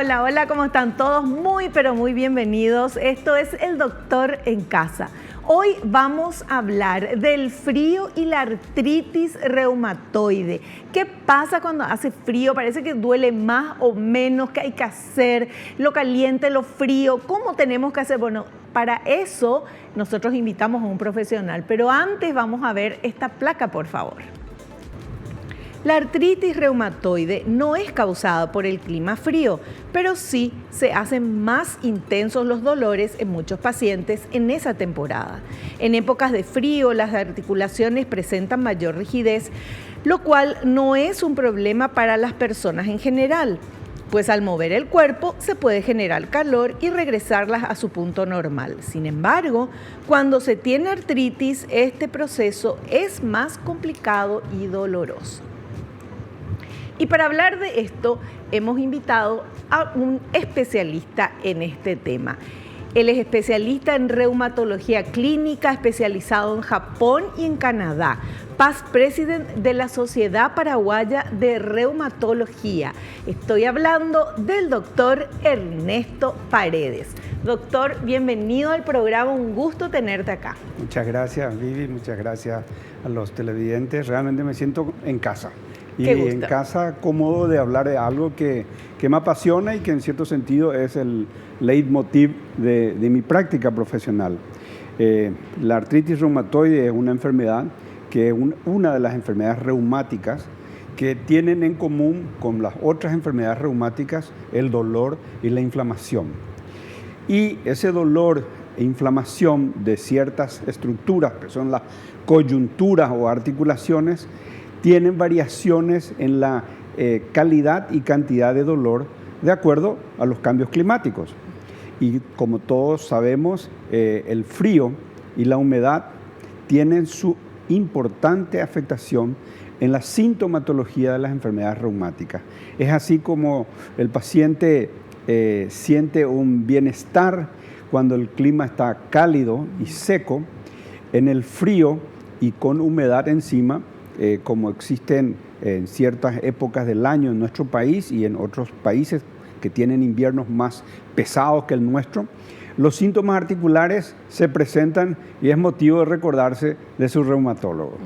Hola, hola, ¿cómo están todos? Muy, pero muy bienvenidos. Esto es El Doctor en Casa. Hoy vamos a hablar del frío y la artritis reumatoide. ¿Qué pasa cuando hace frío? Parece que duele más o menos. ¿Qué hay que hacer? Lo caliente, lo frío. ¿Cómo tenemos que hacer? Bueno, para eso nosotros invitamos a un profesional. Pero antes vamos a ver esta placa, por favor. La artritis reumatoide no es causada por el clima frío, pero sí se hacen más intensos los dolores en muchos pacientes en esa temporada. En épocas de frío, las articulaciones presentan mayor rigidez, lo cual no es un problema para las personas en general, pues al mover el cuerpo se puede generar calor y regresarlas a su punto normal. Sin embargo, cuando se tiene artritis, este proceso es más complicado y doloroso. Y para hablar de esto, hemos invitado a un especialista en este tema. Él es especialista en reumatología clínica, especializado en Japón y en Canadá. Past President de la Sociedad Paraguaya de Reumatología. Estoy hablando del doctor Ernesto Paredes. Doctor, bienvenido al programa, un gusto tenerte acá. Muchas gracias, Vivi, muchas gracias a los televidentes. Realmente me siento en casa. Y en casa cómodo de hablar de algo que me apasiona y que en cierto sentido es el leitmotiv de mi práctica profesional. La artritis reumatoide es una enfermedad que es una de las enfermedades reumáticas que tienen en común con las otras enfermedades reumáticas el dolor y la inflamación. Y ese dolor e inflamación de ciertas estructuras, que son las coyunturas o articulaciones, tienen variaciones en la calidad y cantidad de dolor de acuerdo a los cambios climáticos. Y como todos sabemos, el frío y la humedad tienen su importante afectación en la sintomatología de las enfermedades reumáticas. Es así como el paciente siente un bienestar cuando el clima está cálido y seco. En el frío y con humedad encima, como existen en ciertas épocas del año en nuestro país y en otros países que tienen inviernos más pesados que el nuestro, los síntomas articulares se presentan y es motivo de recordarse de su reumatólogo.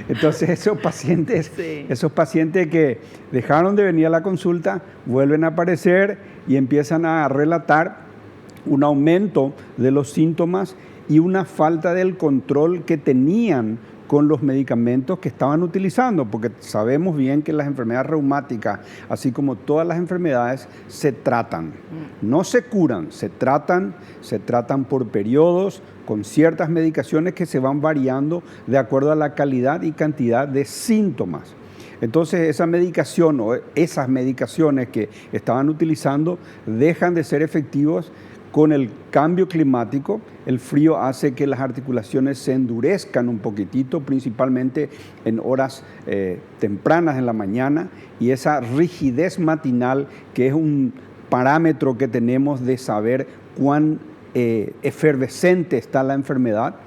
Entonces esos pacientes que dejaron de venir a la consulta vuelven a aparecer y empiezan a relatar un aumento de los síntomas y una falta del control que tenían con los medicamentos que estaban utilizando, porque sabemos bien que las enfermedades reumáticas, así como todas las enfermedades, se tratan. No se curan, se tratan por periodos con ciertas medicaciones que se van variando de acuerdo a la calidad y cantidad de síntomas. Entonces esa medicación o esas medicaciones que estaban utilizando dejan de ser efectivos. Con el cambio climático, el frío hace que las articulaciones se endurezcan un poquitito, principalmente en horas tempranas en la mañana, y esa rigidez matinal, que es un parámetro que tenemos de saber cuán efervescente está la enfermedad,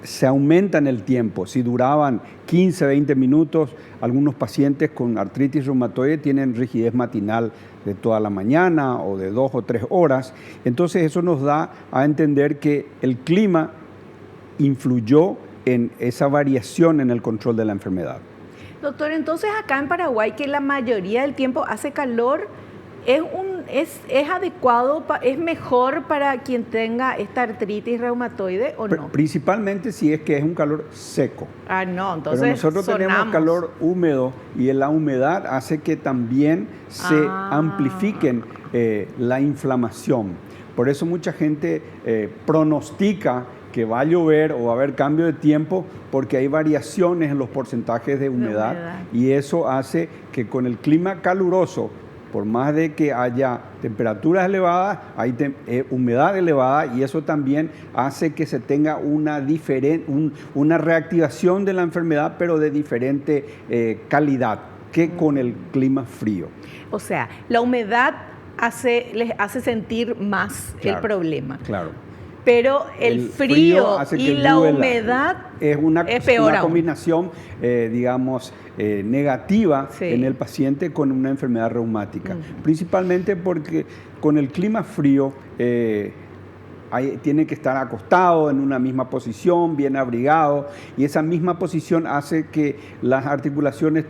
se aumenta en el tiempo. Si duraban 15, 20 minutos, algunos pacientes con artritis reumatoide tienen rigidez matinal de toda la mañana o de 2 o 3 horas. Entonces eso nos da a entender que el clima influyó en esa variación en el control de la enfermedad. Doctor, entonces acá en Paraguay, que la mayoría del tiempo hace calor, ¿es adecuado, es mejor para quien tenga esta artritis reumatoide o no? Principalmente si es que es un calor seco. Ah, no, entonces pero nosotros tenemos calor húmedo y la humedad hace que también se amplifiquen la inflamación. Por eso mucha gente pronostica que va a llover o va a haber cambio de tiempo porque hay variaciones en los porcentajes de humedad. Y eso hace que con el clima caluroso, por más de que haya temperaturas elevadas, hay humedad elevada, y eso también hace que se tenga una reactivación de la enfermedad, pero de diferente calidad que con el clima frío. O sea, la humedad les hace sentir más el problema. Claro. Pero el frío y la humedad es una peor combinación, digamos, negativa en el paciente con una enfermedad reumática. Principalmente porque con el clima frío tiene que estar acostado en una misma posición, bien abrigado, y esa misma posición hace que las articulaciones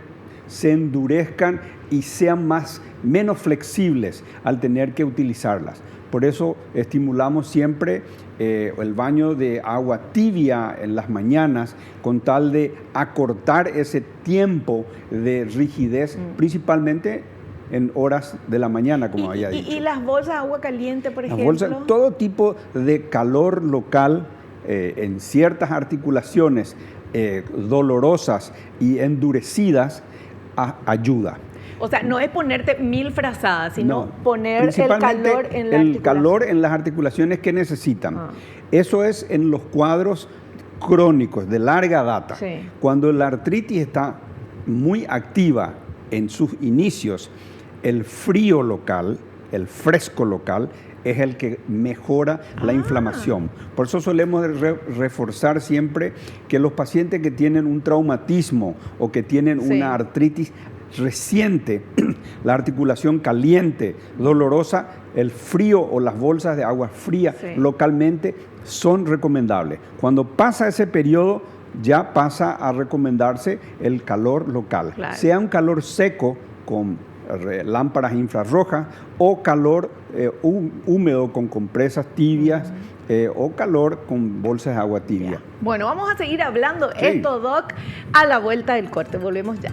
se endurezcan y sean menos flexibles al tener que utilizarlas. Por eso estimulamos siempre el baño de agua tibia en las mañanas con tal de acortar ese tiempo de rigidez, principalmente en horas de la mañana, como había dicho. ¿Y las bolsas de agua caliente, por ejemplo? Las bolsas, todo tipo de calor local en ciertas articulaciones dolorosas y endurecidas ayuda. O sea, no es ponerte 1000 frazadas, sino poner el calor en las articulaciones que necesitan. Eso es en los cuadros crónicos de larga data. Sí. Cuando la artritis está muy activa en sus inicios, el frío local, el fresco local, es el que mejora la inflamación. Por eso solemos reforzar siempre que los pacientes que tienen un traumatismo o que tienen una artritis reciente, la articulación caliente, dolorosa, el frío o las bolsas de agua fría localmente son recomendables. Cuando pasa ese periodo, ya pasa a recomendarse el calor local. Claro. Sea un calor seco con lámparas infrarrojas o calor húmedo con compresas tibias o calor con bolsas de agua tibia. Ya. Bueno, vamos a seguir hablando esto, Doc, a la vuelta del corte. Volvemos ya.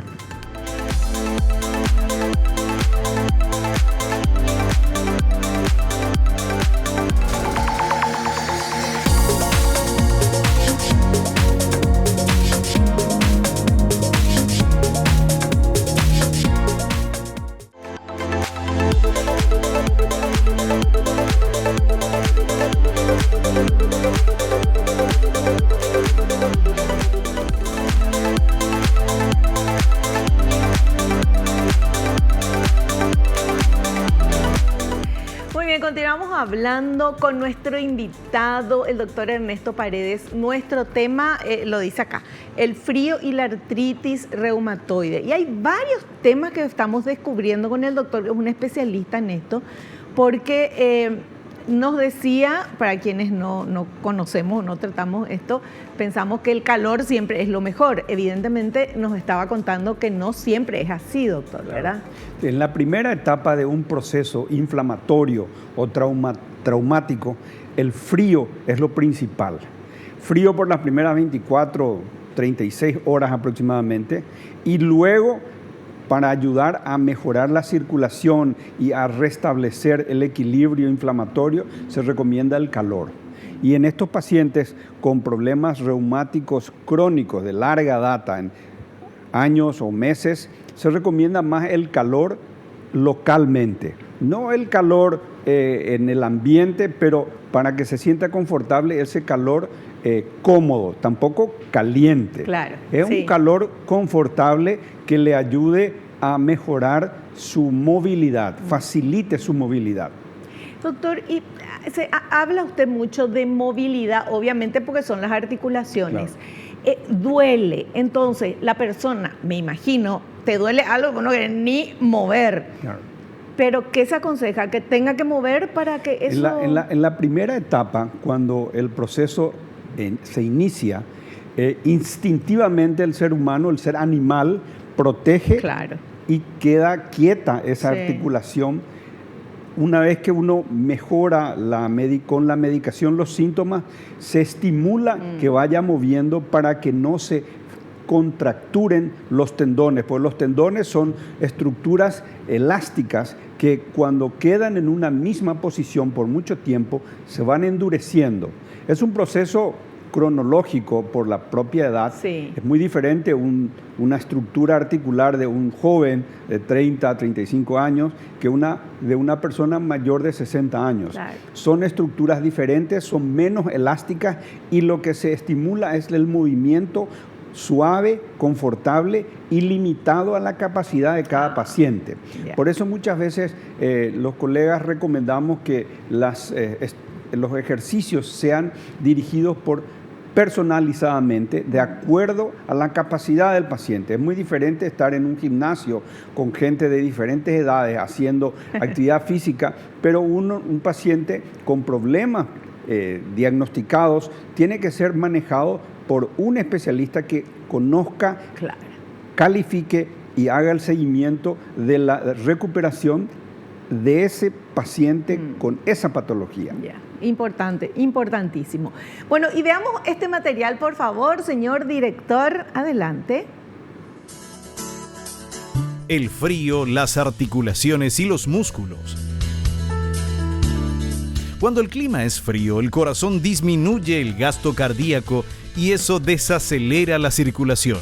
Continuamos hablando con nuestro invitado, el doctor Ernesto Paredes. Nuestro tema, lo dice acá, el frío y la artritis reumatoide. Y hay varios temas que estamos descubriendo con el doctor, que es un especialista en esto, porque nos decía, para quienes no conocemos, no tratamos esto, pensamos que el calor siempre es lo mejor. Evidentemente nos estaba contando que no siempre es así, doctor, ¿verdad? En la primera etapa de un proceso inflamatorio o traumático, el frío es lo principal. Frío por las primeras 24, 36 horas aproximadamente, y luego, para ayudar a mejorar la circulación y a restablecer el equilibrio inflamatorio, se recomienda el calor. Y en estos pacientes con problemas reumáticos crónicos de larga data, en años o meses, se recomienda más el calor localmente. No el calor en el ambiente, pero para que se sienta confortable ese calor cómodo, tampoco caliente. Claro, es un calor confortable que le ayude a mejorar su movilidad, facilite su movilidad. Doctor, y habla usted mucho de movilidad, obviamente porque son las articulaciones. Claro. Duele, entonces la persona, me imagino, te duele algo que no quiere ni mover. Claro. Pero ¿qué se aconseja? ¿Que tenga que mover para que eso...? En la primera etapa, cuando el proceso se inicia, instintivamente el ser humano, el ser animal, protege y queda quieta esa articulación. Una vez que uno mejora con la medicación los síntomas, se estimula que vaya moviendo para que no se contracturen los tendones, porque los tendones son estructuras elásticas que cuando quedan en una misma posición por mucho tiempo se van endureciendo. Es un proceso cronológico por la propia edad. Sí. Es muy diferente una estructura articular de un joven de 30 a 35 años que de una persona mayor de 60 años. Claro. Son estructuras diferentes, son menos elásticas y lo que se estimula es el movimiento suave, confortable y limitado a la capacidad de cada paciente. Por eso muchas veces los colegas recomendamos que las los ejercicios sean dirigidos personalizadamente, de acuerdo a la capacidad del paciente. Es muy diferente estar en un gimnasio con gente de diferentes edades haciendo actividad física, pero un paciente con problemas diagnosticados tiene que ser manejado por un especialista que conozca, califique y haga el seguimiento de la recuperación de ese paciente con esa patología. Importante, importantísimo. Bueno, y veamos este material, por favor, señor director. Adelante. El frío, las articulaciones y los músculos. Cuando el clima es frío, el corazón disminuye el gasto cardíaco y eso desacelera la circulación.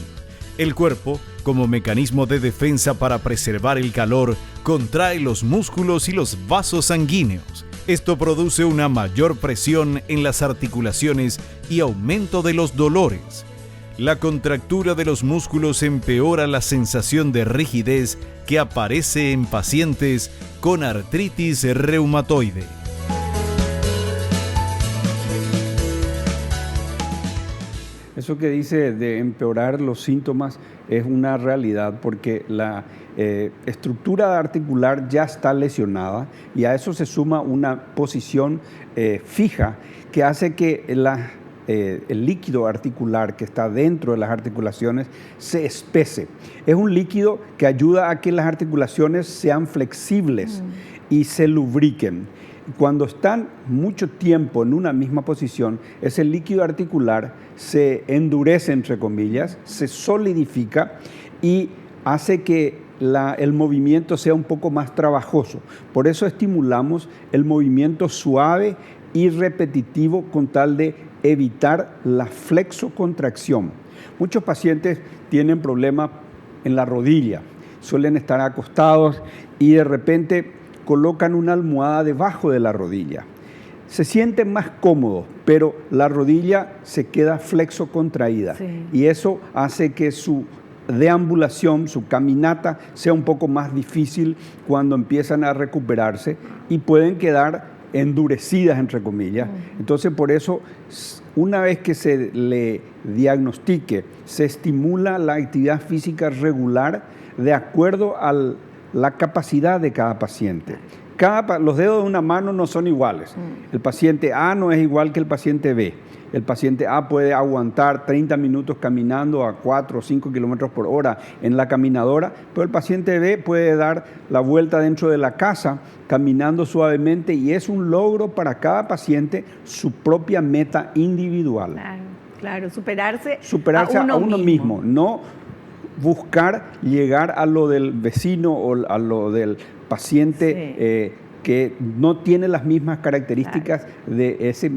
El cuerpo, como mecanismo de defensa para preservar el calor, contrae los músculos y los vasos sanguíneos. Esto produce una mayor presión en las articulaciones y aumento de los dolores. La contractura de los músculos empeora la sensación de rigidez que aparece en pacientes con artritis reumatoide. Eso que dice de empeorar los síntomas es una realidad porque la estructura articular ya está lesionada y a eso se suma una posición fija que hace que el líquido articular que está dentro de las articulaciones se espese. Es un líquido que ayuda a que las articulaciones sean flexibles y se lubriquen. Cuando están mucho tiempo en una misma posición, ese líquido articular se endurece, entre comillas, se solidifica y hace que el movimiento sea un poco más trabajoso. Por eso estimulamos el movimiento suave y repetitivo con tal de evitar la flexocontracción. Muchos pacientes tienen problemas en la rodilla, suelen estar acostados y de repente colocan una almohada debajo de la rodilla. Se sienten más cómodos, pero la rodilla se queda flexocontraída y eso hace que su deambulación, su caminata, sea un poco más difícil cuando empiezan a recuperarse y pueden quedar endurecidas, entre comillas. Entonces, por eso, una vez que se le diagnostique, se estimula la actividad física regular de acuerdo a la capacidad de cada paciente. Los dedos de una mano no son iguales. El paciente A no es igual que el paciente B. El paciente A puede aguantar 30 minutos caminando a 4 o 5 kilómetros por hora en la caminadora, pero el paciente B puede dar la vuelta dentro de la casa caminando suavemente y es un logro para cada paciente su propia meta individual. Claro, superarse a uno mismo, no buscar llegar a lo del vecino o a lo del paciente que no tiene las mismas características de ese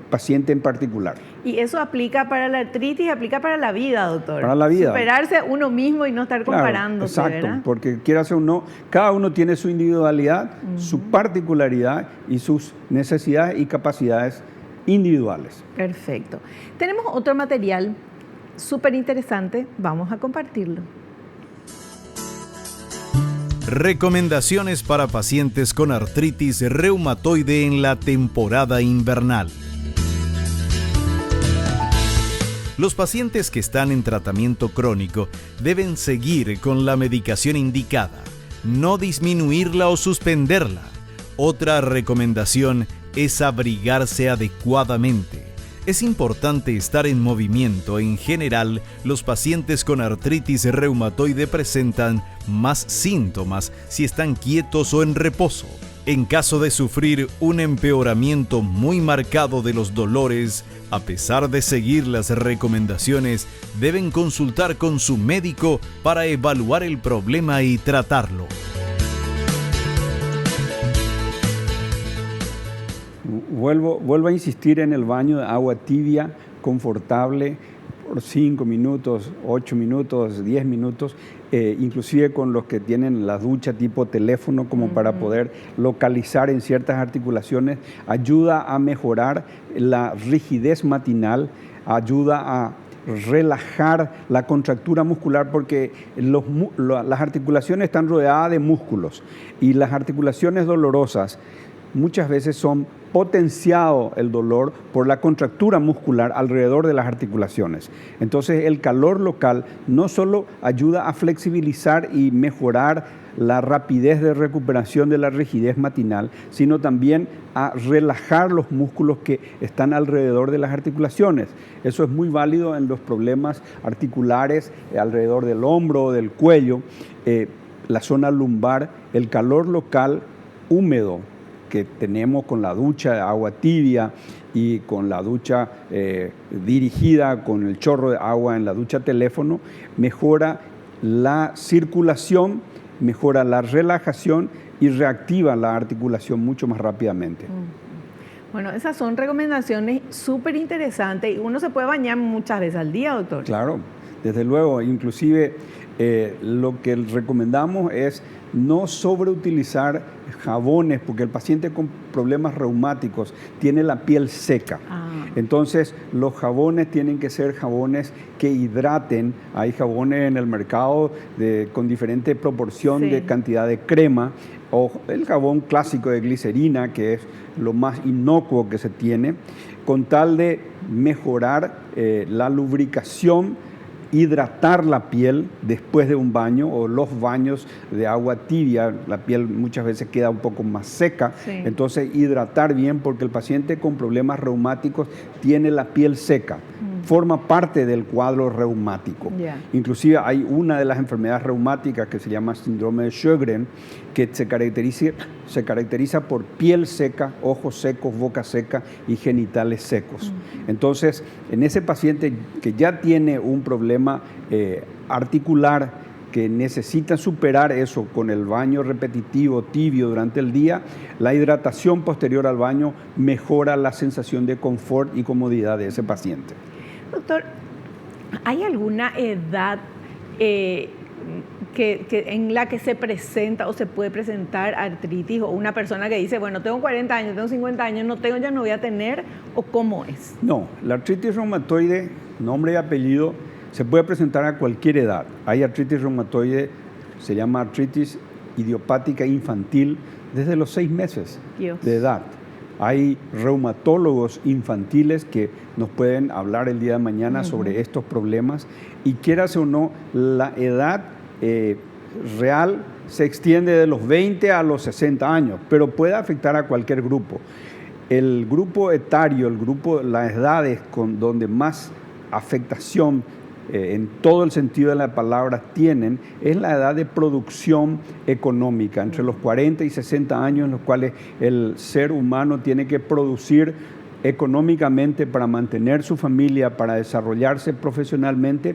paciente en particular. Y eso aplica para la artritis, aplica para la vida, doctor. Para la vida. Superarse a uno mismo y no estar comparándose, exacto, ¿verdad? Porque quieras o no, cada uno tiene su individualidad, su particularidad y sus necesidades y capacidades individuales. Perfecto. Tenemos otro material súper interesante, vamos a compartirlo. Recomendaciones para pacientes con artritis reumatoide en la temporada invernal. Los pacientes que están en tratamiento crónico deben seguir con la medicación indicada, no disminuirla o suspenderla. Otra recomendación es abrigarse adecuadamente. Es importante estar en movimiento. En general, los pacientes con artritis reumatoide presentan más síntomas si están quietos o en reposo. En caso de sufrir un empeoramiento muy marcado de los dolores, a pesar de seguir las recomendaciones, deben consultar con su médico para evaluar el problema y tratarlo. Vuelvo a insistir en el baño de agua tibia, confortable, por 5 minutos, 8 minutos, 10 minutos, inclusive con los que tienen la ducha tipo teléfono como para poder localizar en ciertas articulaciones, ayuda a mejorar la rigidez matinal, ayuda a relajar la contractura muscular porque las articulaciones están rodeadas de músculos y las articulaciones dolorosas muchas veces son potenciado el dolor por la contractura muscular alrededor de las articulaciones. Entonces el calor local no solo ayuda a flexibilizar y mejorar la rapidez de recuperación de la rigidez matinal, sino también a relajar los músculos que están alrededor de las articulaciones. Eso es muy válido en los problemas articulares alrededor del hombro o del cuello, la zona lumbar. El calor local húmedo que tenemos con la ducha de agua tibia y con la ducha dirigida con el chorro de agua en la ducha teléfono, mejora la circulación, mejora la relajación y reactiva la articulación mucho más rápidamente. Bueno, esas son recomendaciones súper interesantes y uno se puede bañar muchas veces al día, doctor. Claro, desde luego, inclusive lo que recomendamos es no sobreutilizar jabones, porque el paciente con problemas reumáticos tiene la piel seca. Entonces, los jabones tienen que ser jabones que hidraten. Hay jabones en el mercado con diferente proporción de cantidad de crema, o el jabón clásico de glicerina, que es lo más inocuo que se tiene, con tal de mejorar la lubricación, hidratar la piel después de un baño o los baños de agua tibia. La piel muchas veces queda un poco más seca, entonces hidratar bien, porque el paciente con problemas reumáticos tiene la piel seca. Forma parte del cuadro reumático. Inclusive hay una de las enfermedades reumáticas que se llama síndrome de Sjögren, que se caracteriza por piel seca, ojos secos, boca seca y genitales secos. Entonces, en ese paciente que ya tiene un problema articular, que necesita superar eso con el baño repetitivo tibio durante el día, la hidratación posterior al baño mejora la sensación de confort y comodidad de ese paciente. Doctor, ¿hay alguna edad en la que se presenta o se puede presentar artritis, o una persona que dice, bueno, tengo 40 años, tengo 50 años, ya no voy a tener, o cómo es? No, la artritis reumatoide, nombre y apellido, se puede presentar a cualquier edad. Hay artritis reumatoide, se llama artritis idiopática infantil, desde los 6 meses de edad. Hay reumatólogos infantiles que nos pueden hablar el día de mañana sobre estos problemas, y quieras o no, la edad real se extiende de los 20 a los 60 años, pero puede afectar a cualquier grupo. El grupo etario, las edades donde más afectación en todo el sentido de la palabra tienen, es la edad de producción económica, entre los 40 y 60 años, en los cuales el ser humano tiene que producir económicamente para mantener su familia, para desarrollarse profesionalmente.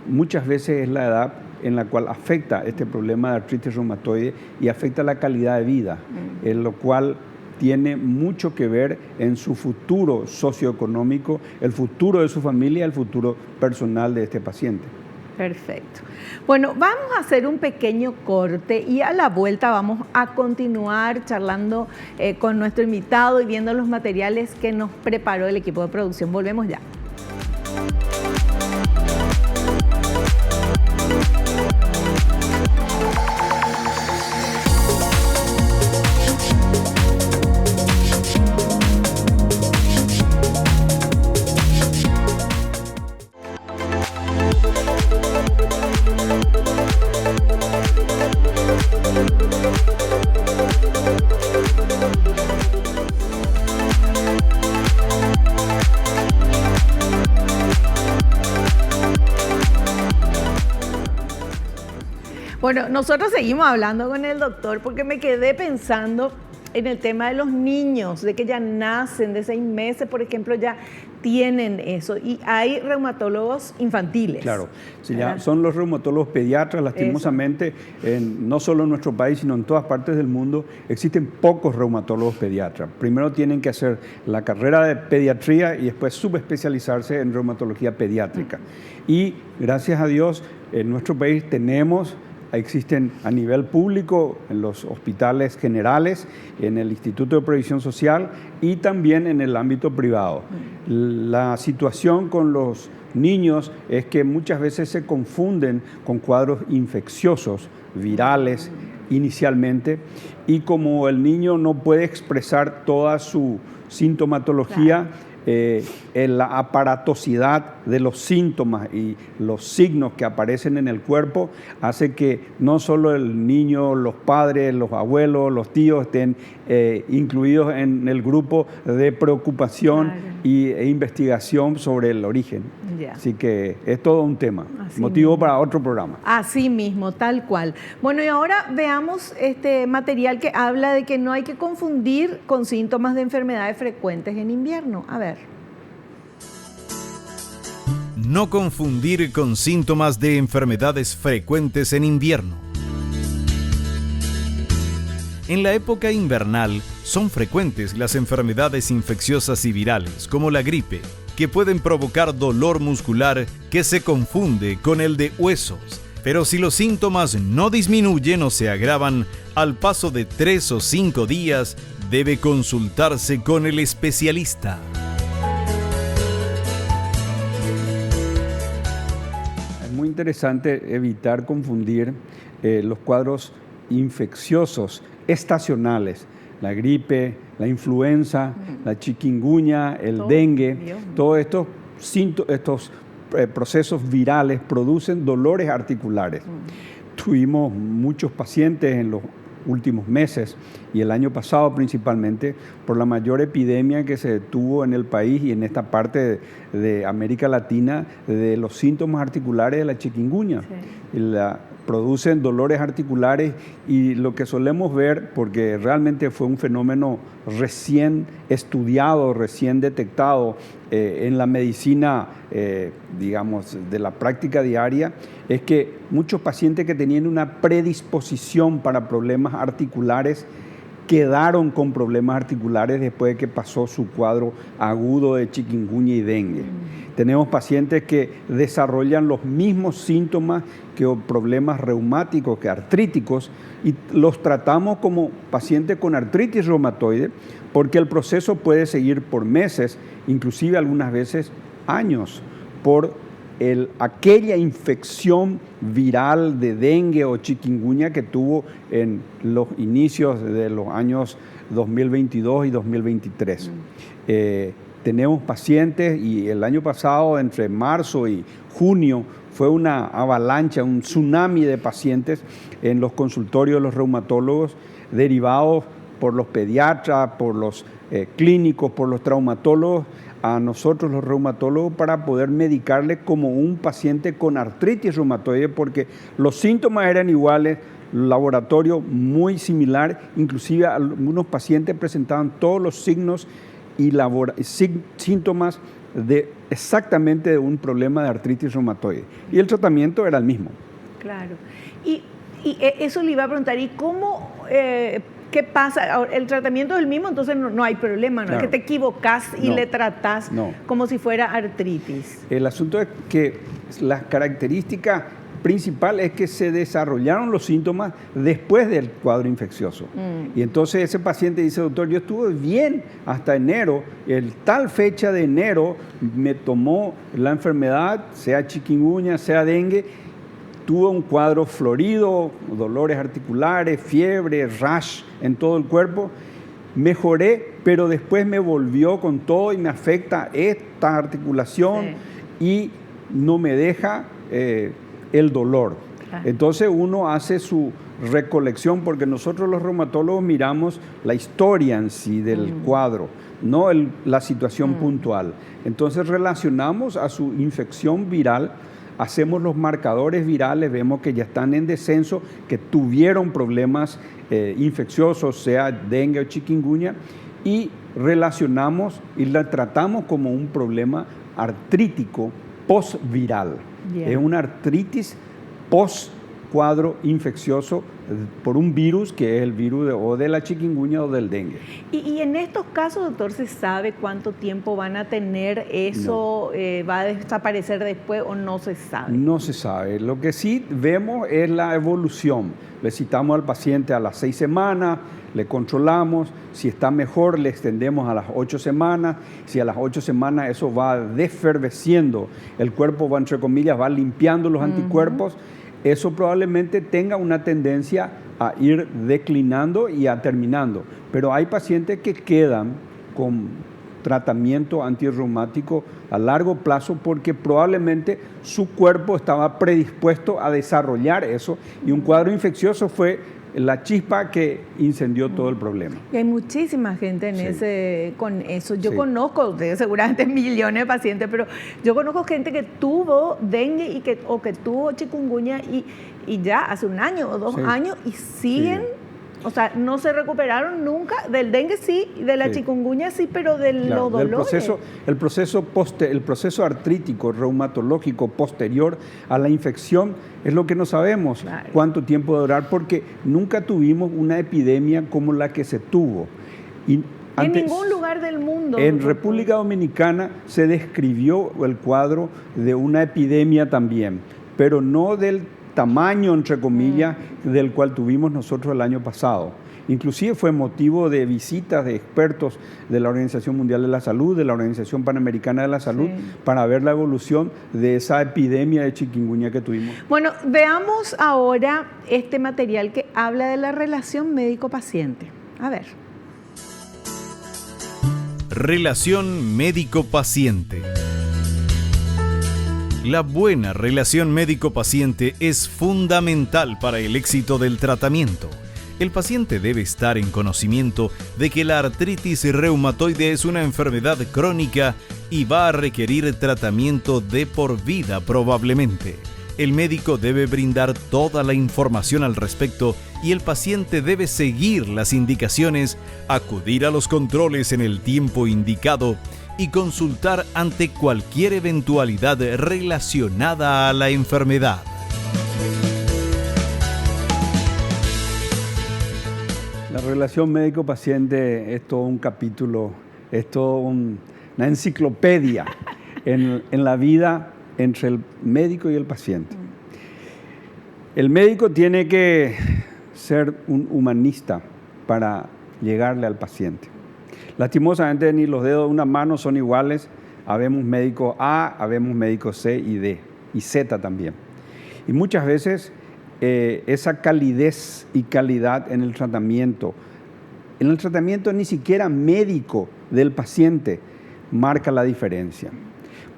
Muchas veces es la edad en la cual afecta este problema de artritis reumatoide y afecta la calidad de vida, en lo cual tiene mucho que ver en su futuro socioeconómico, el futuro de su familia, el futuro personal de este paciente. Perfecto. Bueno, vamos a hacer un pequeño corte y a la vuelta vamos a continuar charlando con nuestro invitado y viendo los materiales que nos preparó el equipo de producción. Volvemos ya. Bueno, nosotros seguimos hablando con el doctor porque me quedé pensando en el tema de los niños, de que ya nacen de 6 meses, por ejemplo, ya tienen eso. Y hay reumatólogos infantiles. Claro, sí, ya son los reumatólogos pediatras, lastimosamente, no solo en nuestro país, sino en todas partes del mundo, existen pocos reumatólogos pediatras. Primero tienen que hacer la carrera de pediatría y después subespecializarse en reumatología pediátrica. Y gracias a Dios, en nuestro país existen a nivel público en los hospitales generales, en el Instituto de Previsión Social y también en el ámbito privado. La situación con los niños es que muchas veces se confunden con cuadros infecciosos, virales, inicialmente, y como el niño no puede expresar toda su sintomatología, la aparatosidad de los síntomas y los signos que aparecen en el cuerpo hace que no solo el niño, los padres, los abuelos, los tíos estén incluidos en el grupo de preocupación e investigación sobre el origen. Así que es todo un tema, motivo para otro programa. Así mismo, tal cual. Bueno, y ahora veamos este material que habla de que no hay que confundir con síntomas de enfermedades frecuentes en invierno. A ver. No confundir con síntomas de enfermedades frecuentes en invierno. En la época invernal son frecuentes las enfermedades infecciosas y virales, como la gripe, que pueden provocar dolor muscular que se confunde con el de huesos. Pero si los síntomas no disminuyen o se agravan, al paso de 3 o 5 días, debe consultarse con el especialista. Es muy interesante evitar confundir los cuadros infecciosos estacionales, la gripe, la influenza, la chikungunya, el dengue, todos estos procesos virales producen dolores articulares. Tuvimos muchos pacientes en los últimos meses y el año pasado principalmente por la mayor epidemia que se tuvo en el país y en esta parte de América Latina de los síntomas articulares de la chikungunya. Producen dolores articulares y lo que solemos ver, porque realmente fue un fenómeno recién estudiado, recién detectado en la medicina, digamos, de la práctica diaria, es que muchos pacientes que tenían una predisposición para problemas articulares quedaron con problemas articulares después de que pasó su cuadro agudo de chikungunya y dengue. Tenemos pacientes que desarrollan los mismos síntomas que problemas reumáticos, que artríticos, y los tratamos como pacientes con artritis reumatoide porque el proceso puede seguir por meses, inclusive algunas veces años, por aquella infección viral de dengue o chikungunya que tuvo en los inicios de los años 2022 y 2023. Tenemos pacientes y el año pasado, entre marzo y junio, fue una avalancha, un tsunami de pacientes en los consultorios de los reumatólogos derivados por los pediatras, por los clínicos, por los traumatólogos, a nosotros los reumatólogos para poder medicarle como un paciente con artritis reumatoide porque los síntomas eran iguales, el laboratorio muy similar, inclusive algunos pacientes presentaban todos los signos y síntomas exactamente de un problema de artritis reumatoide. Y el tratamiento era el mismo. Claro. Y eso le iba a preguntar, ¿y cómo, qué pasa? El tratamiento es el mismo, entonces no hay problema, ¿no? Claro. Es que te equivocas y le tratás como si fuera artritis. El asunto es que la característica principal es que se desarrollaron los síntomas después del cuadro infeccioso. Y entonces ese paciente dice, doctor, yo estuve bien hasta enero, tal fecha de enero me tomó la enfermedad, sea chikungunya, sea dengue, tuve un cuadro florido, dolores articulares, fiebre, rash en todo el cuerpo, mejoré, pero después me volvió con todo y me afecta esta articulación y no me deja el dolor. Entonces uno hace su recolección porque nosotros los reumatólogos miramos la historia en sí del cuadro, no la situación puntual. Entonces relacionamos a su infección viral, hacemos los marcadores virales, vemos que ya están en descenso, que tuvieron problemas infecciosos, sea dengue o chikungunya, y relacionamos y la tratamos como un problema artrítico postviral. Es una artritis post-cuadro infeccioso por un virus que es el virus o de la chikungunya o del dengue. Y en estos casos, doctor, ¿se sabe cuánto tiempo van a tener eso? No. ¿Va a desaparecer después o no se sabe? No se sabe. Lo que sí vemos es la evolución. Le citamos al paciente a las 6 semanas, le controlamos, si está mejor le extendemos a las 8 semanas, si a las 8 semanas eso va desferveciendo, el cuerpo va, entre comillas, va limpiando los anticuerpos, eso probablemente tenga una tendencia a ir declinando y a terminando. Pero hay pacientes que quedan con tratamiento antirreumático a largo plazo porque probablemente su cuerpo estaba predispuesto a desarrollar eso y un cuadro infeccioso fue la chispa que incendió todo el problema. Y hay muchísima gente con eso. Yo conozco, seguramente millones de pacientes, pero yo conozco gente que tuvo dengue o que tuvo chikungunya y ya hace un año o 2 años y siguen, o sea, no se recuperaron nunca. Del dengue sí, de la chikungunya sí, pero de los dolores. El proceso artrítico, reumatológico posterior a la infección es lo que no sabemos cuánto tiempo va a durar porque nunca tuvimos una epidemia como la que se tuvo. En ningún lugar del mundo. En República Dominicana se describió el cuadro de una epidemia también, pero no del tamaño, entre comillas, del cual tuvimos nosotros el año pasado. Inclusive fue motivo de visitas de expertos de la Organización Mundial de la Salud, de la Organización Panamericana de la Salud, para ver la evolución de esa epidemia de chikungunya que tuvimos. Bueno, veamos ahora este material que habla de la relación médico-paciente. A ver. Relación médico-paciente. La buena relación médico-paciente es fundamental para el éxito del tratamiento. El paciente debe estar en conocimiento de que la artritis reumatoide es una enfermedad crónica y va a requerir tratamiento de por vida probablemente. El médico debe brindar toda la información al respecto y el paciente debe seguir las indicaciones, acudir a los controles en el tiempo indicado y consultar ante cualquier eventualidad relacionada a la enfermedad. La relación médico-paciente es todo un capítulo, es todo una enciclopedia en la vida entre el médico y el paciente. El médico tiene que ser un humanista para llegarle al paciente. Lastimosamente ni los dedos de una mano son iguales, habemos médico A, habemos médico C y D, y Z también. Y muchas veces esa calidez y calidad en el tratamiento ni siquiera médico del paciente marca la diferencia.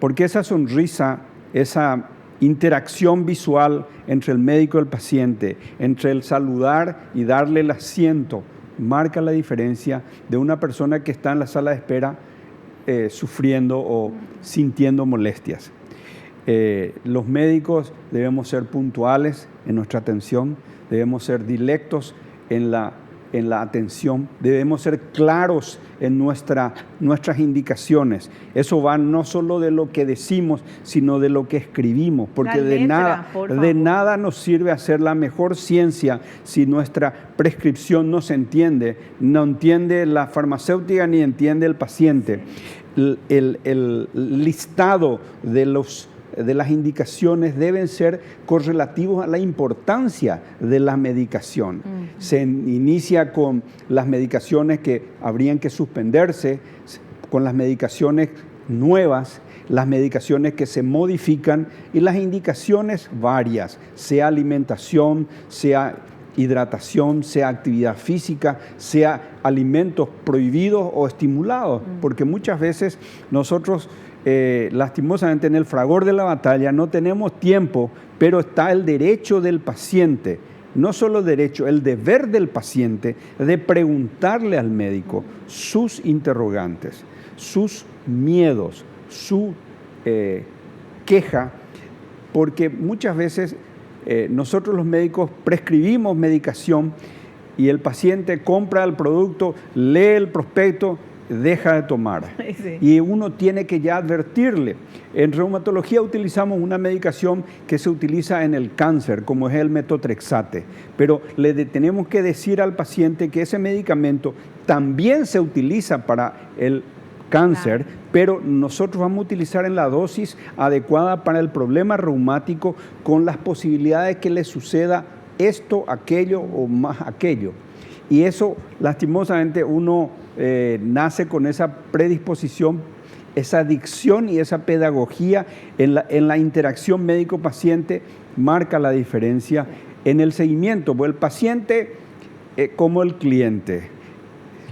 Porque esa sonrisa, esa interacción visual entre el médico y el paciente, entre el saludar y darle el asiento, marca la diferencia de una persona que está en la sala de espera sufriendo o sintiendo molestias. Los médicos debemos ser puntuales en nuestra atención, debemos ser directos en la atención, debemos ser claros en nuestras indicaciones. Eso va no solo de lo que decimos, sino de lo que escribimos, porque de nada nos sirve hacer la mejor ciencia si nuestra prescripción no se entiende, no entiende la farmacéutica ni entiende el paciente. El listado de las indicaciones deben ser correlativos a la importancia de la medicación. Se inicia con las medicaciones que habrían que suspenderse, con las medicaciones nuevas, las medicaciones que se modifican y las indicaciones varias, sea alimentación, sea hidratación, sea actividad física, sea alimentos prohibidos o estimulados, porque muchas veces nosotros lastimosamente en el fragor de la batalla no tenemos tiempo, pero está el derecho del paciente, no solo derecho, el deber del paciente de preguntarle al médico sus interrogantes, sus miedos, su queja, porque muchas veces nosotros los médicos prescribimos medicación y el paciente compra el producto, lee el prospecto, deja de tomar. Sí. Y uno tiene que ya advertirle. En reumatología utilizamos una medicación que se utiliza en el cáncer, como es el metotrexate, pero tenemos que decir al paciente que ese medicamento también se utiliza para el cáncer, pero nosotros vamos a utilizar en la dosis adecuada para el problema reumático con las posibilidades que le suceda esto, aquello o más aquello. Y eso, lastimosamente, uno nace con esa predisposición esa adicción y esa pedagogía en la interacción médico-paciente marca la diferencia en el seguimiento, porque el paciente, como el cliente,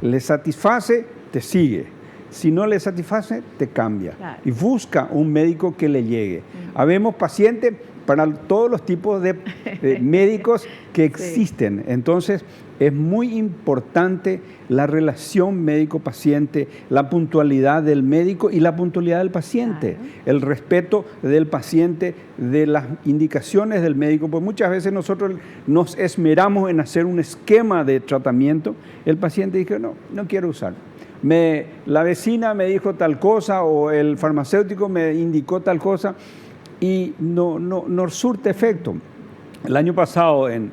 le satisface, te sigue. Si no le satisface, te cambia. Claro. Y busca un médico que le llegue. Habemos pacientes para todos los tipos de médicos que existen. Sí. Entonces, es muy importante la relación médico-paciente, la puntualidad del médico y la puntualidad del paciente, claro. El respeto del paciente, de las indicaciones del médico, pues muchas veces nosotros nos esmeramos en hacer un esquema de tratamiento, el paciente dice, no quiero usar. La vecina me dijo tal cosa o el farmacéutico me indicó tal cosa y no surte efecto. El año pasado, en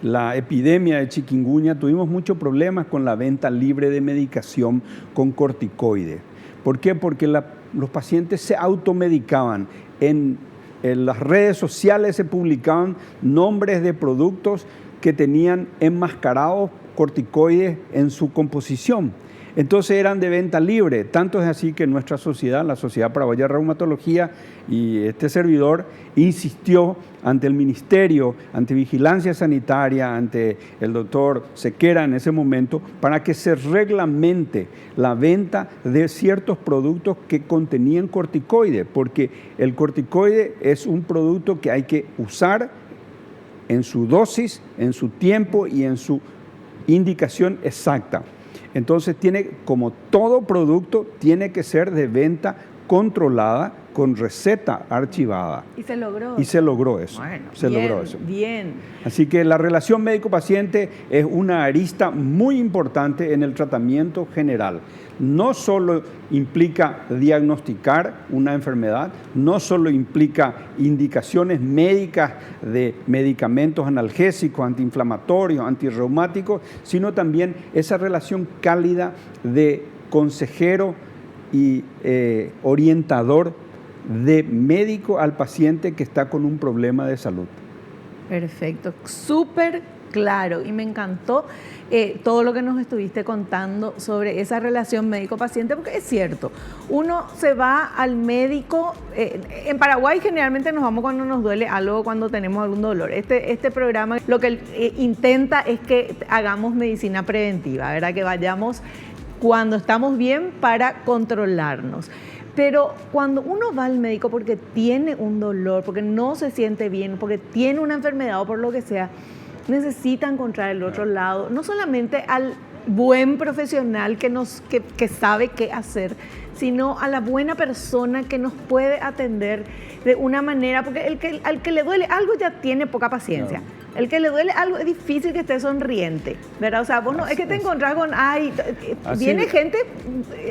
la epidemia de chikungunya, tuvimos muchos problemas con la venta libre de medicación con corticoides. ¿Por qué? Porque los pacientes se automedicaban. En las redes sociales se publicaban nombres de productos que tenían enmascarados corticoides en su composición. Entonces eran de venta libre, tanto es así que nuestra sociedad, la Sociedad Paraguaya de Reumatología y este servidor insistió ante el Ministerio, ante Vigilancia Sanitaria, ante el doctor Sequera en ese momento, para que se reglamente la venta de ciertos productos que contenían corticoides, porque el corticoide es un producto que hay que usar en su dosis, en su tiempo y en su indicación exacta. Entonces como todo producto, tiene que ser de venta controlada con receta archivada. Y se logró. Y se logró eso. Bueno, logró eso. Bien. Así que la relación médico-paciente es una arista muy importante en el tratamiento general. No solo implica diagnosticar una enfermedad, no solo implica indicaciones médicas de medicamentos analgésicos, antiinflamatorios, antirreumáticos, sino también esa relación cálida de consejero y orientador de médico al paciente que está con un problema de salud. Perfecto, súper claro, y me encantó todo lo que nos estuviste contando sobre esa relación médico-paciente, porque es cierto, uno se va al médico, en Paraguay generalmente nos vamos cuando nos duele algo, cuando tenemos algún dolor. Este programa lo que intenta es que hagamos medicina preventiva, ¿verdad? Que vayamos cuando estamos bien para controlarnos. Pero cuando uno va al médico porque tiene un dolor, porque no se siente bien, porque tiene una enfermedad o por lo que sea, necesita encontrar el otro lado, no solamente al buen profesional que sabe qué hacer, sino a la buena persona que nos puede atender de una manera, porque al que le duele algo ya tiene poca paciencia. Claro. El que le duele algo es difícil que esté sonriente, ¿verdad? O sea, vos no, es que te encontrás con, viene gente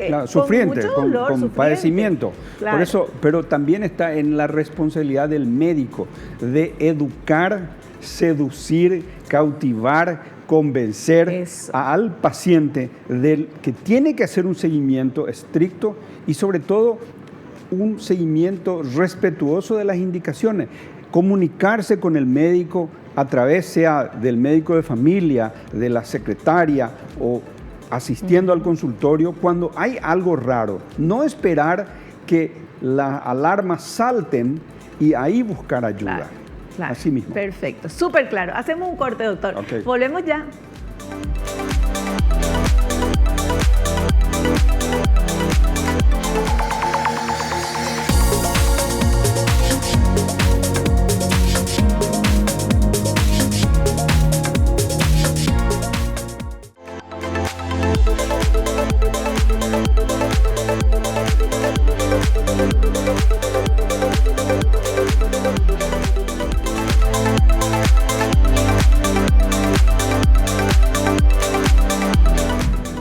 claro, sufriente, con mucho dolor, con padecimiento. Claro. Por eso, pero también está en la responsabilidad del médico de educar, seducir, cautivar, convencer al paciente que tiene que hacer un seguimiento estricto y sobre todo un seguimiento respetuoso de las indicaciones. Comunicarse con el médico a través sea del médico de familia, de la secretaria o asistiendo al consultorio cuando hay algo raro. No esperar que las alarmas salten y ahí buscar ayuda. Claro. Claro. Así mismo. Perfecto, súper claro. Hacemos un corte, doctor. Okay. Volvemos ya.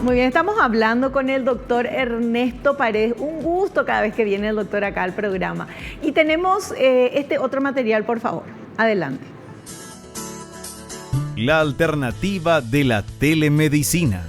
Muy bien, estamos hablando con el doctor Ernesto Paredes. Un gusto cada vez que viene el doctor acá al programa. Y tenemos este otro material, por favor. Adelante. La alternativa de la telemedicina.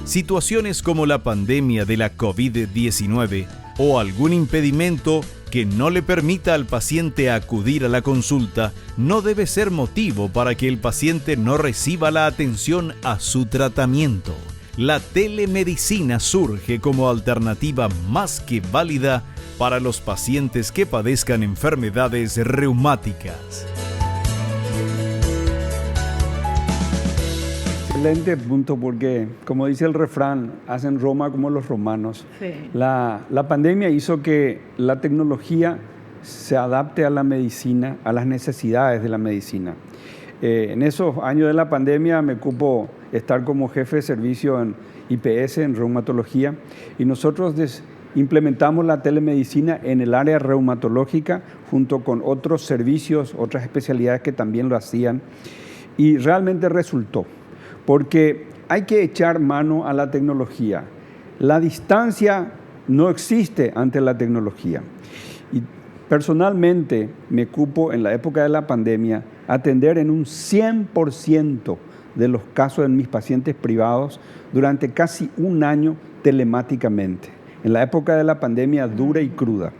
Situaciones como la pandemia de la COVID-19 o algún impedimento que no le permita al paciente acudir a la consulta no debe ser motivo para que el paciente no reciba la atención a su tratamiento. la telemedicina surge como alternativa más que válida para los pacientes que padezcan enfermedades reumáticas. Excelente punto, porque como dice el refrán, hacen Roma como los romanos. Sí. La pandemia hizo que la tecnología se adapte a la medicina, a las necesidades de la medicina. En esos años de la pandemia me cupo estar como jefe de servicio en IPS, en reumatología, y nosotros implementamos la telemedicina en el área reumatológica junto con otros servicios, otras especialidades que también lo hacían, y realmente resultó, porque hay que echar mano a la tecnología. La distancia no existe ante la tecnología. Y personalmente me cupo en la época de la pandemia atender en un 100% de los casos en mis pacientes privados durante casi un año telemáticamente, en la época de la pandemia dura y cruda.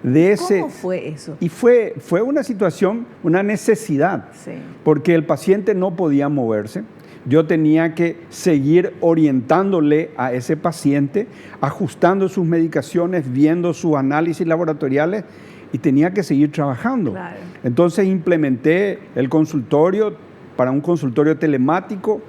¿Cómo fue eso? Y fue una situación, una necesidad, sí, porque el paciente no podía moverse. Yo tenía que seguir orientándole a ese paciente, ajustando sus medicaciones, viendo sus análisis laboratoriales, y tenía que seguir trabajando. Claro. Entonces implementé el consultorio para un consultorio telemático,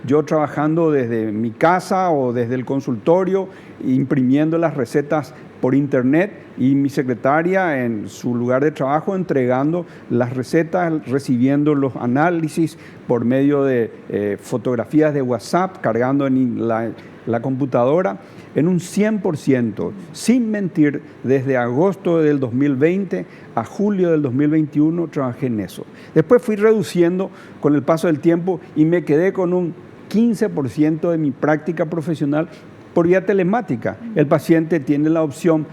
yo trabajando desde mi casa o desde el consultorio, imprimiendo las recetas por internet, y mi secretaria en su lugar de trabajo entregando las recetas, recibiendo los análisis por medio de fotografías de WhatsApp, cargando en la computadora, en un 100%, sin mentir, desde agosto del 2020 a julio del 2021 trabajé en eso. Después fui reduciendo con el paso del tiempo y me quedé con un 15% de mi práctica profesional por vía telemática. El paciente tiene la opción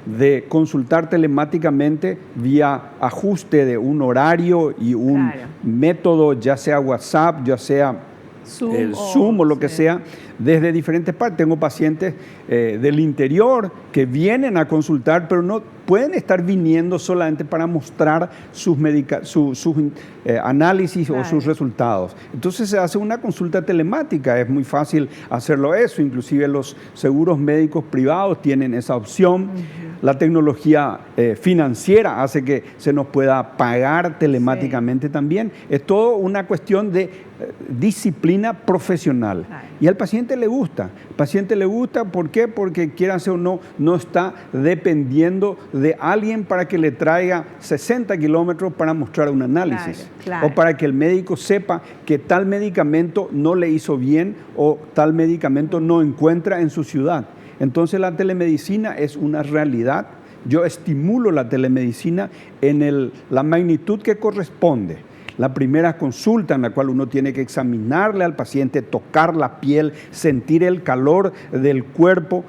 de consultar telemáticamente vía ajuste de un horario y un método, ya sea WhatsApp, ya sea Zoom o lo que sea, desde diferentes partes. Tengo pacientes del interior que vienen a consultar, pero no pueden estar viniendo solamente para mostrar sus análisis o sus resultados. Entonces se hace una consulta telemática, es muy fácil hacerlo eso, inclusive los seguros médicos privados tienen esa opción. La tecnología financiera hace que se nos pueda pagar telemáticamente también. Es todo una cuestión de disciplina profesional. Y al paciente le gusta. Al paciente le gusta, ¿por qué? Porque quieranse o no, no está dependiendo de alguien para que le traiga 60 kilómetros para mostrar un análisis. O para que el médico sepa que tal medicamento no le hizo bien o tal medicamento no encuentra en su ciudad. Entonces la telemedicina es una realidad. Yo estimulo la telemedicina en la magnitud que corresponde. La primera consulta en la cual uno tiene que examinarle al paciente, tocar la piel, sentir el calor del cuerpo,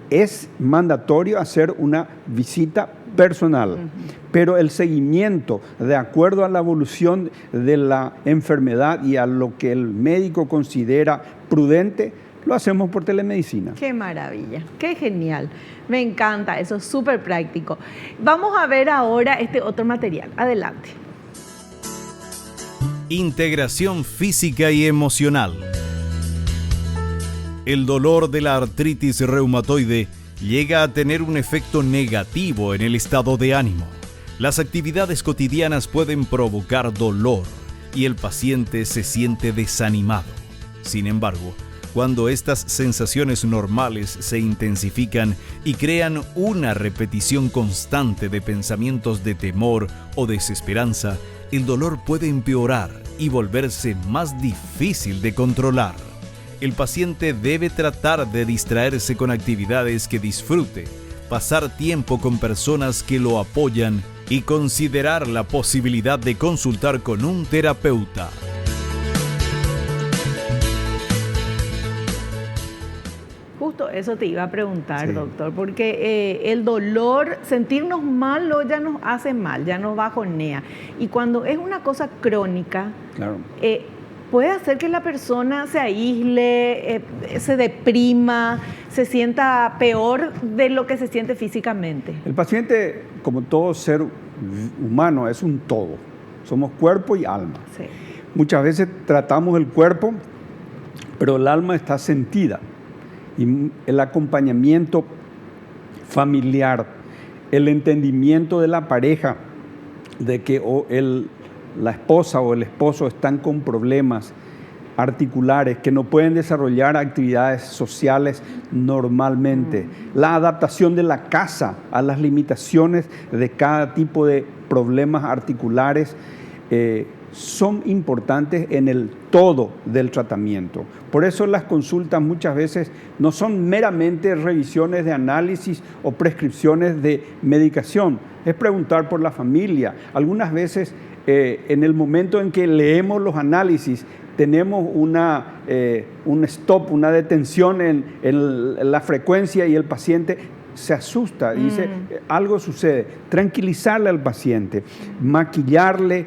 es mandatorio hacer una visita personal. Pero el seguimiento, de acuerdo a la evolución de la enfermedad y a lo que el médico considera prudente, lo hacemos por telemedicina. ¡Qué maravilla! ¡Qué genial! Me encanta, eso es súper práctico. Vamos a ver ahora este otro material. Adelante. Integración física y emocional. El dolor de la artritis reumatoide llega a tener un efecto negativo en el estado de ánimo. Las actividades cotidianas pueden provocar dolor y el paciente se siente desanimado. Sin embargo, cuando estas sensaciones normales se intensifican y crean una repetición constante de pensamientos de temor o desesperanza, el dolor puede empeorar y volverse más difícil de controlar. El paciente debe tratar de distraerse con actividades que disfrute, pasar tiempo con personas que lo apoyan y considerar la posibilidad de consultar con un terapeuta. Justo eso te iba a preguntar, doctor, porque el dolor, sentirnos mal, ya nos hace mal, ya nos bajonea. Y cuando es una cosa crónica, puede hacer que la persona se aísle, se deprima, se sienta peor de lo que se siente físicamente. El paciente, como todo ser humano, es un todo. Somos cuerpo y alma. Muchas veces tratamos el cuerpo pero el alma está sentida. Y el acompañamiento familiar, el entendimiento de la pareja, de que la esposa o el esposo están con problemas articulares, que no pueden desarrollar actividades sociales normalmente. La adaptación de la casa a las limitaciones de cada tipo de problemas articulares son importantes en el todo del tratamiento. Por eso las consultas muchas veces no son meramente revisiones de análisis o prescripciones de medicación, es preguntar por la familia. Algunas veces en el momento en que leemos los análisis tenemos un stop, una detención en la frecuencia y el paciente se asusta, dice, algo sucede. Tranquilizarle al paciente, maquillarle,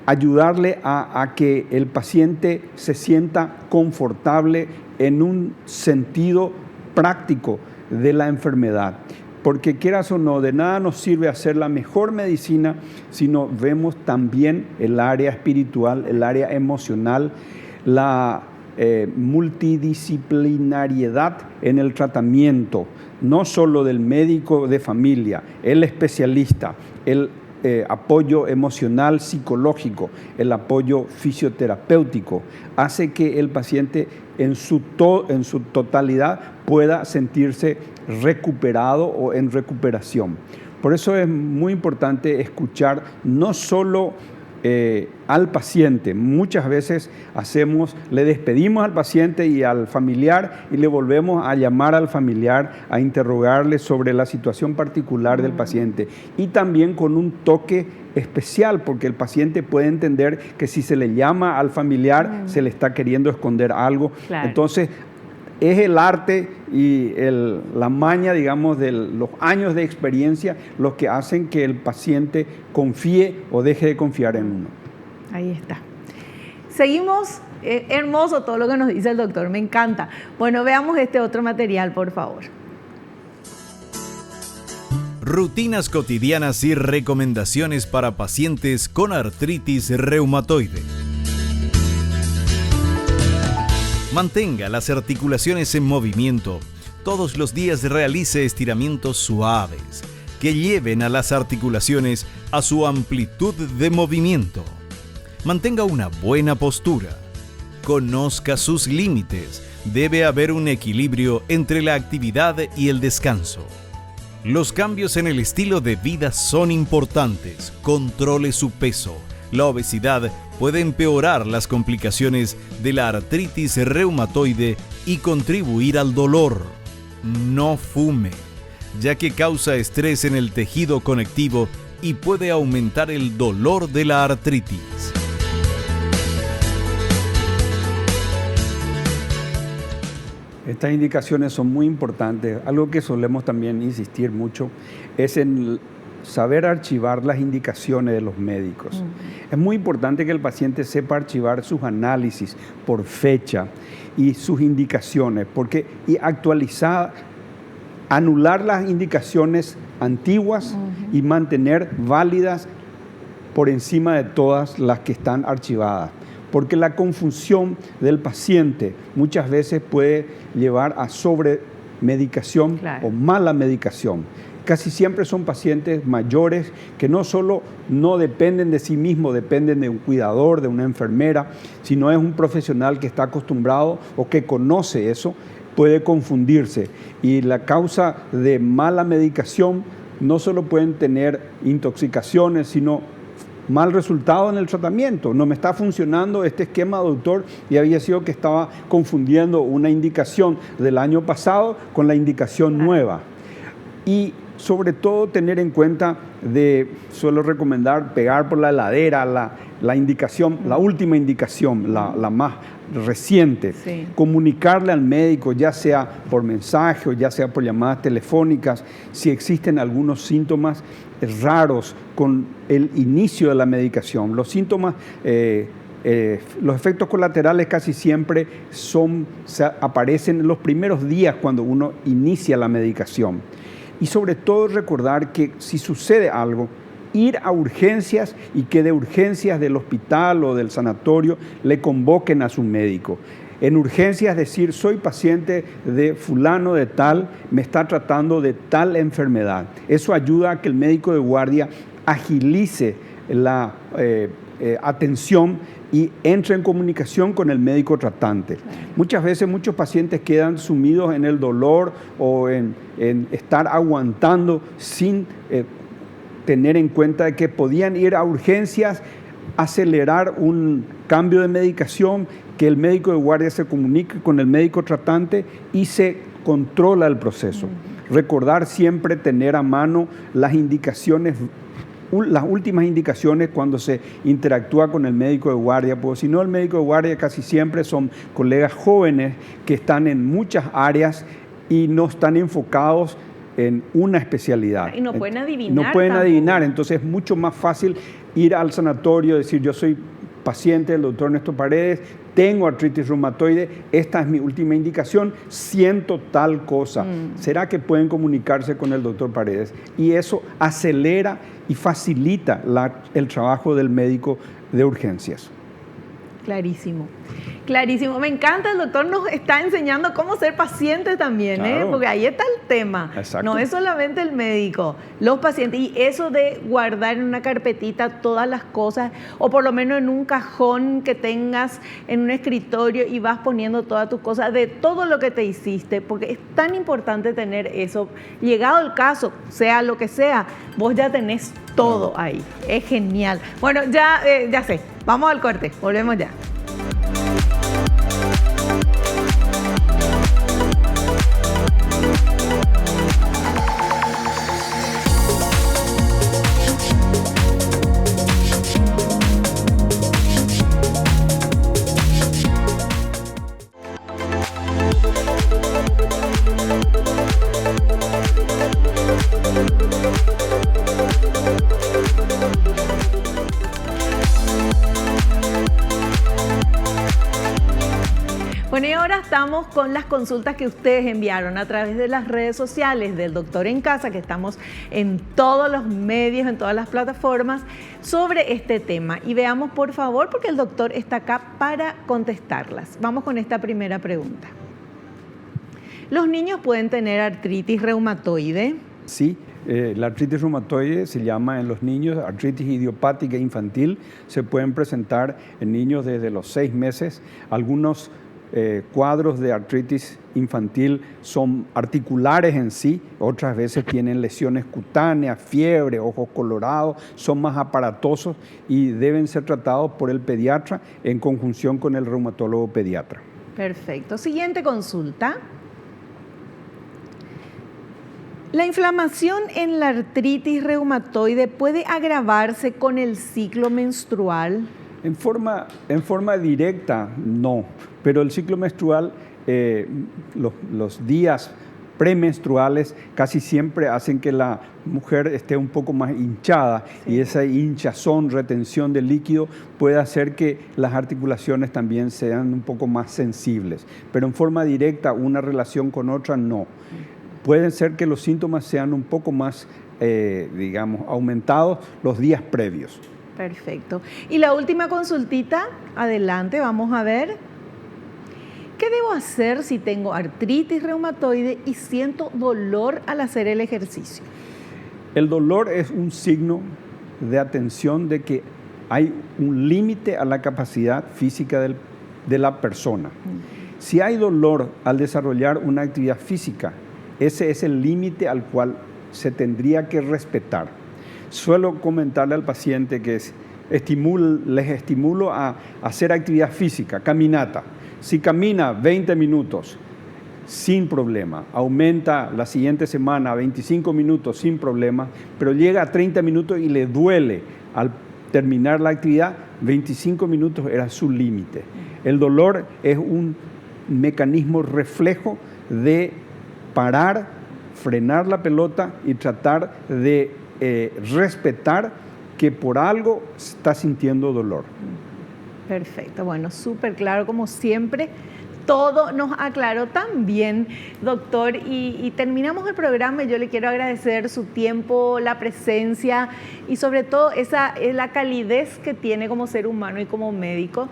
ayudarle a que el paciente se sienta confortable en un sentido práctico de la enfermedad. Porque quieras o no, de nada nos sirve hacer la mejor medicina si no vemos también el área espiritual, el área emocional, la multidisciplinariedad en el tratamiento, no solo del médico de familia, el especialista, el apoyo emocional, psicológico, el apoyo fisioterapéutico, hace que el paciente en su totalidad pueda sentirse recuperado o en recuperación. Por eso es muy importante escuchar no solo al paciente. Muchas veces le despedimos al paciente y al familiar y le volvemos a llamar al familiar a interrogarle sobre la situación particular del paciente, y también con un toque especial, porque el paciente puede entender que si se le llama al familiar se le está queriendo esconder algo. Claro. Entonces es el arte y la maña, digamos, de los años de experiencia los que hacen que el paciente confíe o deje de confiar en uno. Ahí está. Seguimos, hermoso todo lo que nos dice el doctor, me encanta. Bueno, veamos este otro material, por favor. Rutinas cotidianas y recomendaciones para pacientes con artritis reumatoide. Mantenga las articulaciones en movimiento. Todos los días realice estiramientos suaves que lleven a las articulaciones a su amplitud de movimiento. Mantenga una buena postura. Conozca sus límites. Debe haber un equilibrio entre la actividad y el descanso. Los cambios en el estilo de vida son importantes. Controle su peso. La obesidad puede empeorar las complicaciones de la artritis reumatoide y contribuir al dolor. No fume, ya que causa estrés en el tejido conectivo y puede aumentar el dolor de la artritis. Estas indicaciones son muy importantes. Algo que solemos también insistir mucho es en saber archivar las indicaciones de los médicos. Es muy importante que el paciente sepa archivar sus análisis por fecha y sus indicaciones, y actualizar, anular las indicaciones antiguas y mantener válidas por encima de todas las que están archivadas. Porque la confusión del paciente muchas veces puede llevar a sobremedicación, claro, o mala medicación. Casi siempre son pacientes mayores que no solo no dependen de sí mismos, dependen de un cuidador, de una enfermera, sino es un profesional que está acostumbrado o que conoce eso, puede confundirse. Y la causa de mala medicación no solo pueden tener intoxicaciones, sino mal resultado en el tratamiento. No me está funcionando este esquema, doctor, y había sido que estaba confundiendo una indicación del año pasado con la indicación nueva. Y sobre todo tener en cuenta suelo recomendar pegar por la heladera la indicación, la última indicación, la más reciente. Sí. Comunicarle al médico, ya sea por mensaje o ya sea por llamadas telefónicas, si existen algunos síntomas raros con el inicio de la medicación. Los síntomas, los efectos colaterales casi siempre aparecen en los primeros días cuando uno inicia la medicación. Y sobre todo recordar que si sucede algo, ir a urgencias y que de urgencias del hospital o del sanatorio le convoquen a su médico. En urgencias decir, soy paciente de fulano de tal, me está tratando de tal enfermedad. Eso ayuda a que el médico de guardia agilice la atención y entre en comunicación con el médico tratante. Muchas veces muchos pacientes quedan sumidos en el dolor o en estar aguantando sin tener en cuenta que podían ir a urgencias, acelerar un cambio de medicación, que el médico de guardia se comunique con el médico tratante y se controla el proceso. Recordar siempre tener a mano las indicaciones, las últimas indicaciones cuando se interactúa con el médico de guardia, porque si no, el médico de guardia casi siempre son colegas jóvenes que están en muchas áreas y no están enfocados en una especialidad. Y no pueden adivinar. No pueden adivinar, entonces es mucho más fácil ir al sanatorio, decir yo soy paciente del doctor Néstor Paredes, tengo artritis reumatoide, esta es mi última indicación, siento tal cosa. ¿Será que pueden comunicarse con el doctor Paredes? Y eso acelera y facilita el trabajo del médico de urgencias. Clarísimo, clarísimo. Me encanta, el doctor nos está enseñando cómo ser paciente también, claro. Porque ahí está el tema. Exacto. No es solamente el médico, los pacientes. Y eso de guardar en una carpetita todas las cosas, o por lo menos en un cajón que tengas en un escritorio y vas poniendo todas tus cosas, de todo lo que te hiciste, porque es tan importante tener eso. Llegado el caso, sea lo que sea, vos ya tenés todo ahí. Es genial. Bueno, ya sé. Vamos al corte, volvemos ya. Bueno, y ahora estamos con las consultas que ustedes enviaron a través de las redes sociales del Doctor en Casa, que estamos en todos los medios, en todas las plataformas, sobre este tema. Y veamos, por favor, porque el doctor está acá para contestarlas. Vamos con esta primera pregunta. ¿Los niños pueden tener artritis reumatoide? Sí. La artritis reumatoide se llama en los niños artritis idiopática infantil. Se pueden presentar en niños desde los 6 meses. Algunos cuadros de artritis infantil son articulares en sí, otras veces tienen lesiones cutáneas, fiebre, ojos colorados, son más aparatosos y deben ser tratados por el pediatra en conjunción con el reumatólogo pediatra. Perfecto. Siguiente consulta. ¿La inflamación en la artritis reumatoide puede agravarse con el ciclo menstrual? En forma directa, no, pero el ciclo menstrual, los días premenstruales casi siempre hacen que la mujer esté un poco más hinchada, sí. Y esa hinchazón, retención de líquido puede hacer que las articulaciones también sean un poco más sensibles, pero en forma directa una relación con otra no. Pueden ser que los síntomas sean un poco más, aumentados los días previos. Perfecto. Y la última consultita, adelante, vamos a ver. ¿Qué debo hacer si tengo artritis reumatoide y siento dolor al hacer el ejercicio? El dolor es un signo de atención de que hay un límite a la capacidad física de la persona. Si hay dolor al desarrollar una actividad física, ese es el límite al cual se tendría que respetar. Suelo comentarle al paciente que les estimulo a hacer actividad física, caminata. Si camina 20 minutos sin problema, aumenta la siguiente semana a 25 minutos sin problema, pero llega a 30 minutos y le duele al terminar la actividad, 25 minutos era su límite. El dolor es un mecanismo reflejo de parar, frenar la pelota y tratar de respetar que por algo está sintiendo dolor. Perfecto, bueno, súper claro como siempre. Todo nos aclaró tan bien, doctor, y terminamos el programa. Yo le quiero agradecer su tiempo, la presencia y sobre todo la calidez que tiene como ser humano y como médico,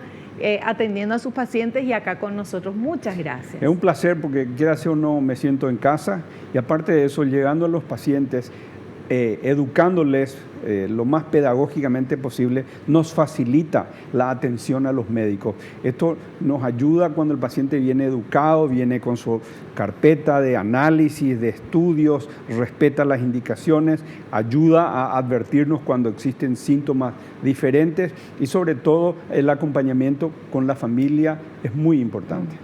atendiendo a sus pacientes y acá con nosotros. Muchas gracias. Es un placer porque, quiera o no, me siento en casa y aparte de eso, llegando a los pacientes, educándoles lo más pedagógicamente posible, nos facilita la atención a los médicos. Esto nos ayuda cuando el paciente viene educado, viene con su carpeta de análisis, de estudios, respeta las indicaciones, ayuda a advertirnos cuando existen síntomas diferentes y sobre todo el acompañamiento con la familia es muy importante.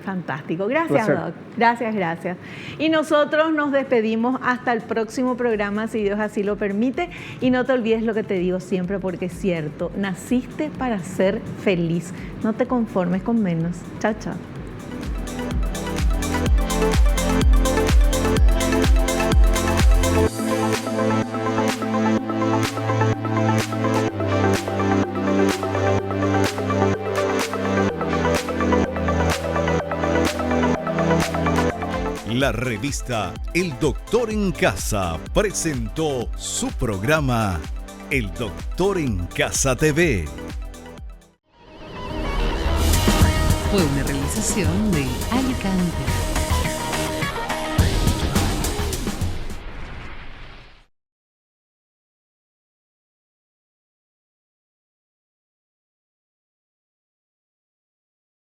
Fantástico. Gracias, Doc. Gracias. Y nosotros nos despedimos hasta el próximo programa, si Dios así lo permite. Y no te olvides lo que te digo siempre, porque es cierto, naciste para ser feliz. No te conformes con menos. Chao, chao. La revista El Doctor en Casa presentó su programa El Doctor en Casa TV. Fue una realización de Alicante.